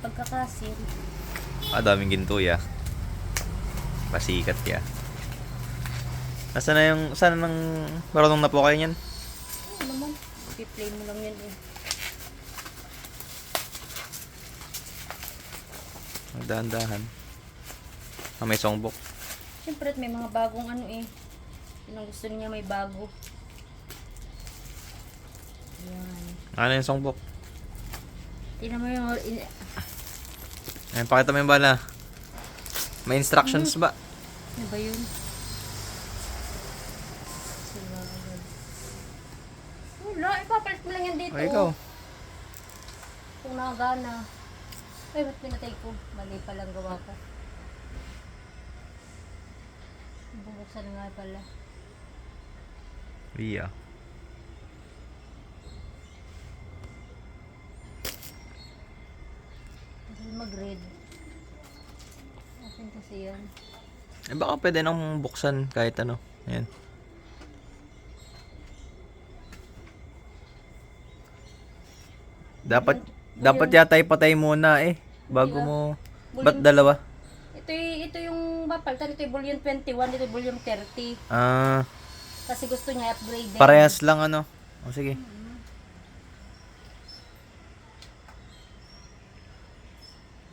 pagkakasin. Daming ginto ya. Pasikat ya. Nasaan na yung, saan nang marunong na po kayo niyan? Ano naman, i-play mo lang yan eh. Dahan-dahan. May songbok. Siyempre may mga bagong ano eh. Yun ang gusto niya, may bago. Ayan. Ano yung songbok? Tingnan mo yung... Ayan, pakita mo yung bala. May instructions ba? Ano ba yun? Wala, ipapalit mo lang yan dito. Ay, ikaw. Kung nakagana. Ay, ba't pinatay ko? Mali palang gawa ko. Bubuksan nga pala. Iya. Kasi mag-red. Akin kasi yan. Baka pwede nang buksan kahit ano. Ayan. Dapat yata ipatay muna eh. Bago mo... Ba't dalawa? Ito yung mapalitan. Ito yung volume 21. Ito yung volume 30. Kasi gusto niya upgrade. Parehas lang ano. O sige.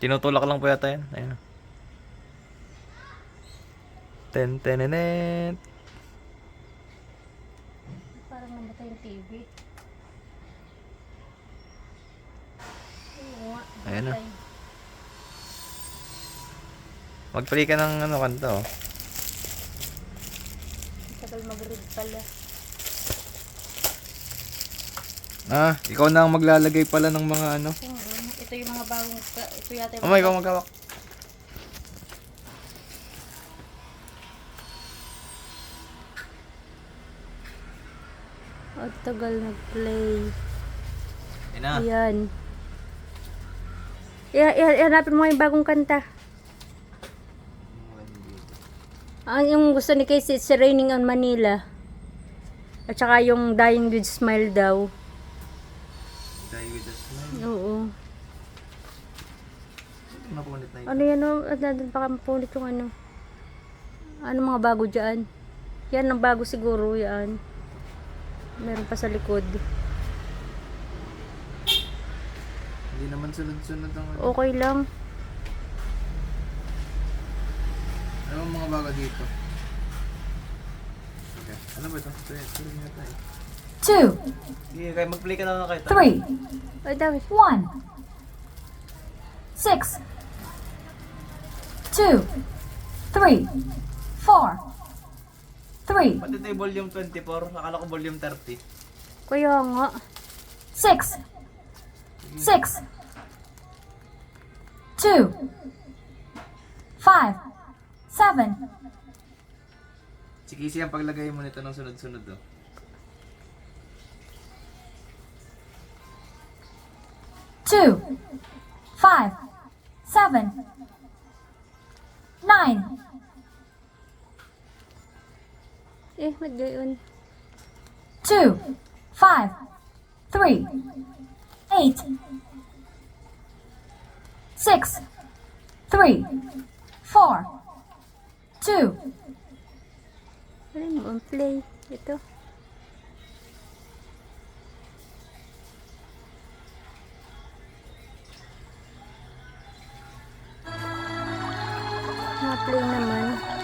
Tinutulak lang po yata yan. Ayun. Ten-tenenet. Parang namatay yung TV. Ayan na. Mag-play ka ng ano kanta oh. Tagal mag-read pala. Ikaw na ang maglalagay pala ng mga ano. Ito yung mga bagong... Ito yata yung... Ikaw maghawak. Ang tagal nag-play. Ayan na. Ayan. Hanapin mo yung bagong kanta. Yung gusto ni Casey, it's Raining on Manila. At saka yung Dying with Smile daw. Die with a smile. Oo. Napunit na ito. Ano yan o? Baka mapunit yung ano. Ano mga bago dyan? Yan ang bago siguro yan. Meron pa sa likod. Hindi naman sunod-sunod ang ano. Okay lang. Ano ang mga bago dito? Okay. Ano ba ito? Ito nga tayo. 2, Sige, kaya mag-play ka na kayo. 3, Ay, dami. 1, 6, 2, 3, 4, 3, Pati ito yung volume 24. Akala ko volume 30. Kaya nga. 6, 6, 2, 5, 7, Si Casey ang paglagay mo nito ng sunod-sunod oh. 2, 5, 7, 9, Ba't gayon? 2, 5, 3, 8, 6, 3, 4, 2, Ano mo ang play? Ito. Na-play naman.